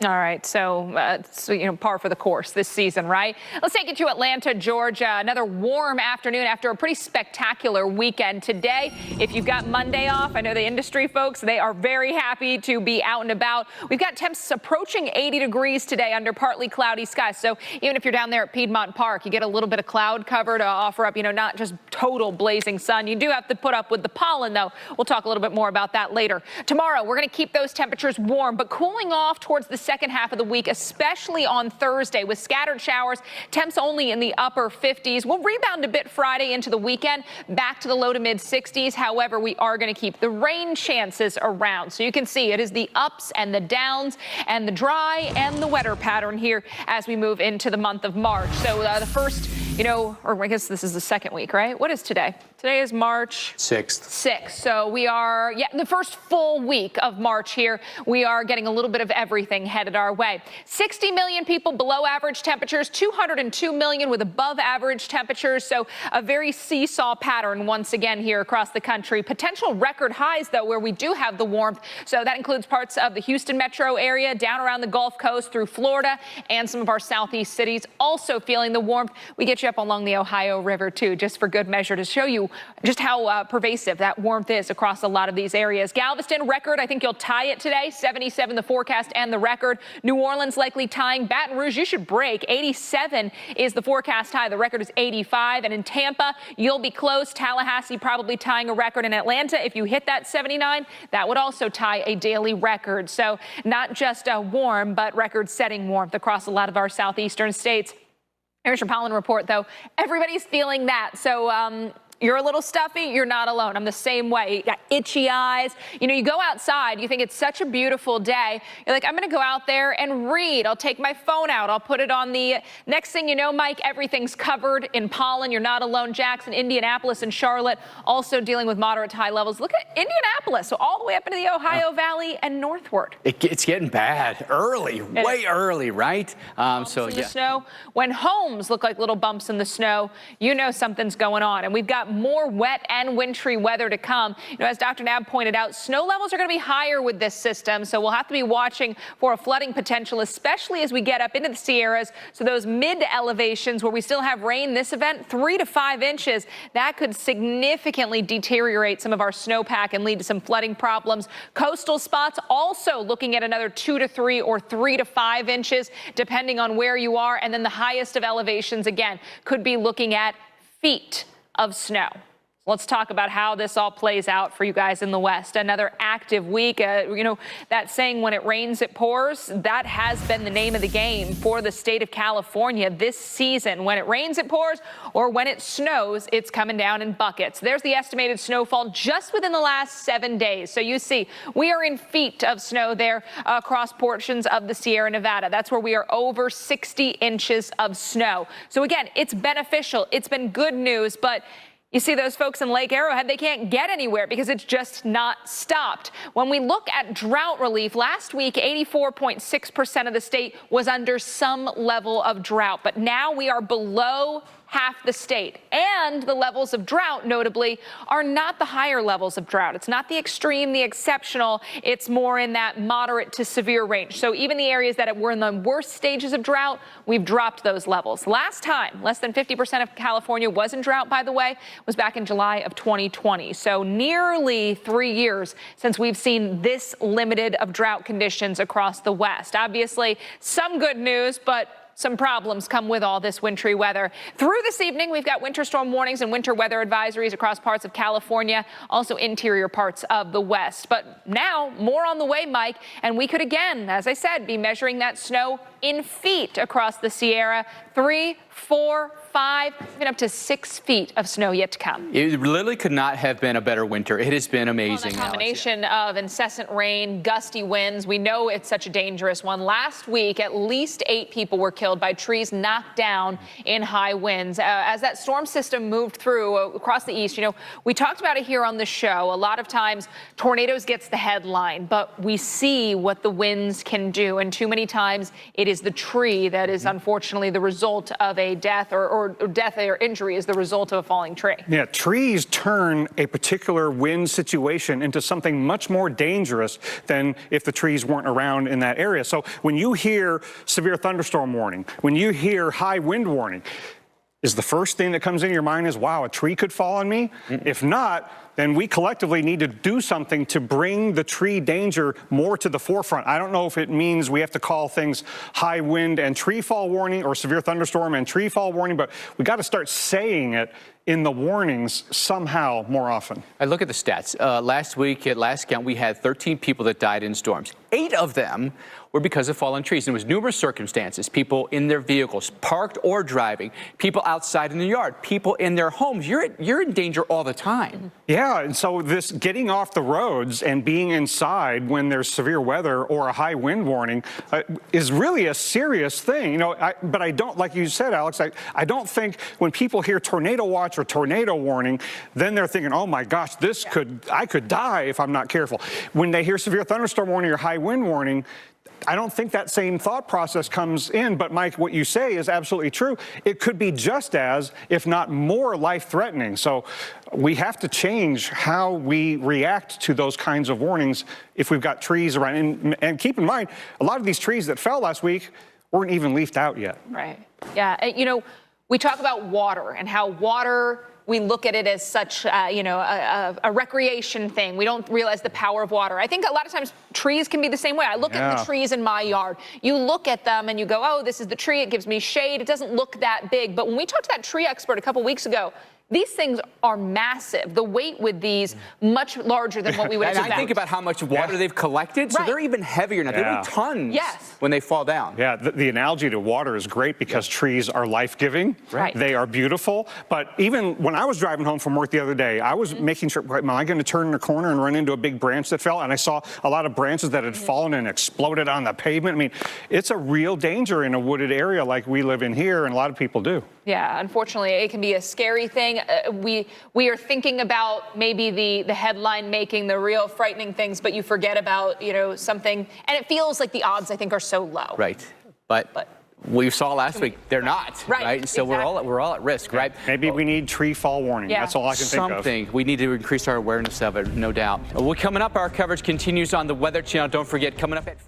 All right, so par for the course this season, right? Let's take it to Atlanta, Georgia. Another warm afternoon after a pretty spectacular weekend today. If you've got Monday off, I know the industry folks, they are very happy to be out and about. We've got temps approaching 80 degrees today under partly cloudy skies. So even if you're down there at Piedmont Park, you get a little bit of cloud cover to offer up, not just total blazing sun. You do have to put up with the pollen, though. We'll talk a little bit more about that later. Tomorrow, we're going to keep those temperatures warm, but cooling off towards the second half of the week, especially on Thursday with scattered showers, temps only in the upper 50s. We'll rebound a bit Friday into the weekend, back to the low to mid 60s. However, we are going to keep the rain chances around. So you can see it is the ups and the downs and the dry and the wetter pattern here as we move into the month of March. So the first, or I guess this is the second week, right? What is today? Today is March 6th. So we are, the first full week of March here. We are getting a little bit of everything headed our way. 60 million people below average temperatures, 202 million with above average temperatures. So a very seesaw pattern once again here across the country. Potential record highs, though, where we do have the warmth. So that includes parts of the Houston metro area, down around the Gulf Coast through Florida and some of our southeast cities also feeling the warmth. We get you up along the Ohio River, too, just for good measure to show you just how pervasive that warmth is across a lot of these areas. Galveston record, I think you'll tie it today. 77 the forecast and the record. New Orleans likely tying. Baton Rouge, you should break. 87 is the forecast high. The record is 85. And in Tampa, you'll be close. Tallahassee probably tying a record. In Atlanta, if you hit that 79, that would also tie a daily record. So not just warm, but record-setting warmth across a lot of our southeastern states. Here's your pollen report, though. Everybody's feeling that. So you're a little stuffy, you're not alone. I'm the same way. You got itchy eyes. You go outside, you think it's such a beautiful day. You're like, I'm going to go out there and read. I'll take my phone out. I'll put it on the next thing you know, Mike, everything's covered in pollen. You're not alone. Jackson, Indianapolis, and Charlotte also dealing with moderate to high levels. Look at Indianapolis, so all the way up into the Ohio Valley and northward. It's getting bad early, way early, right? The snow. When homes look like little bumps in the snow, you know something's going on. And we've got more wet and wintry weather to come. As Dr. Knabb pointed out, snow levels are going to be higher with this system, so we'll have to be watching for a flooding potential, especially as we get up into the Sierras. So those mid elevations where we still have rain this event, 3 to 5 inches, that could significantly deteriorate some of our snowpack and lead to some flooding problems. Coastal spots also looking at another 2 to 3 or 3 to 5 inches, depending on where you are. And then the highest of elevations, again, could be looking at feet of snow. Let's talk about how this all plays out for you guys in the West. Another active week. That saying, when it rains, it pours. That has been the name of the game for the state of California this season. When it rains, it pours, or when it snows, it's coming down in buckets. There's the estimated snowfall just within the last 7 days. So you see, we are in feet of snow there across portions of the Sierra Nevada. That's where we are over 60 inches of snow. So again, it's beneficial. It's been good news, but you see those folks in Lake Arrowhead, they can't get anywhere because it's just not stopped. When we look at drought relief, last week, 84.6% of the state was under some level of drought. But now we are below half the state. And the levels of drought, notably, are not the higher levels of drought. It's not the extreme, the exceptional. It's more in that moderate to severe range. So even the areas that were in the worst stages of drought, we've dropped those levels. Last time, less than 50% of California was in drought, by the way, was back in July of 2020. So nearly 3 years since we've seen this limited of drought conditions across the West. Obviously, some good news, but some problems come with all this wintry weather. Through this evening, we've got winter storm warnings and winter weather advisories across parts of California, also interior parts of the West. But now, more on the way, Mike, and we could again, as I said, be measuring that snow in feet across the Sierra. 3, 4, 5, even up to 6 feet of snow yet to come. It literally could not have been a better winter. It has been amazing. Well, a combination of incessant rain, gusty winds. We know it's such a dangerous one. Last week, at least 8 people were killed by trees knocked down in high winds. As that storm system moved through across the east, we talked about it here on the show. A lot of times, tornadoes gets the headline, but we see what the winds can do. And too many times, it is the tree that is unfortunately the result of a death or or death or injury as the result of a falling tree. Yeah, trees turn a particular wind situation into something much more dangerous than if the trees weren't around in that area. So when you hear severe thunderstorm warning, when you hear high wind warning, is the first thing that comes into your mind is, wow, a tree could fall on me? If not, then we collectively need to do something to bring the tree danger more to the forefront. I don't know if it means we have to call things high wind and tree fall warning or severe thunderstorm and tree fall warning, but we got to start saying it in the warnings somehow more often. I look at the stats. Last week, at last count, we had 13 people that died in storms. 8 of them were because of fallen trees. And it was numerous circumstances. People in their vehicles, parked or driving, people outside in the yard, people in their homes. You're in danger all the time. Yeah, and so this getting off the roads and being inside when there's severe weather or a high wind warning is really a serious thing. You know, but I don't, like you said, Alex, I don't think when people hear tornado watch or tornado warning, then they're thinking, oh my gosh, I could die if I'm not careful. When they hear severe thunderstorm warning or high wind warning, I don't think that same thought process comes in, but Mike, what you say is absolutely true. It could be just as, if not more, life-threatening. So we have to change how we react to those kinds of warnings if we've got trees around. And keep in mind, a lot of these trees that fell last week weren't even leafed out yet. Right. Yeah. You know, we talk about water and how water, we look at it as such, a recreation thing. We don't realize the power of water. I think a lot of times trees can be the same way. I look at the trees in my yard. You look at them and you go, oh, this is the tree. It gives me shade. It doesn't look that big. But when we talked to that tree expert a couple weeks ago, these things are massive. The weight with these much larger than what we would expect. And I think about how much water they've collected, so they're even heavier now. They weigh tons when they fall down. Yeah, the analogy to water is great because trees are life-giving. Right. They are beautiful. But even when I was driving home from work the other day, I was making sure, am I going to turn in a corner and run into a big branch that fell? And I saw a lot of branches that had fallen and exploded on the pavement. I mean, it's a real danger in a wooded area like we live in here, and a lot of people do. Yeah, unfortunately, it can be a scary thing. We are thinking about maybe the headline making the real frightening things, but you forget about, something. And it feels like the odds, I think, are so low. Right. But we saw last week, they're not. Right. So exactly. we're all at risk, right? Maybe we need tree fall warning. Yeah. That's all I can think of. Something. We need to increase our awareness of it, no doubt. Well, coming up, our coverage continues on the Weather Channel. Don't forget, coming up at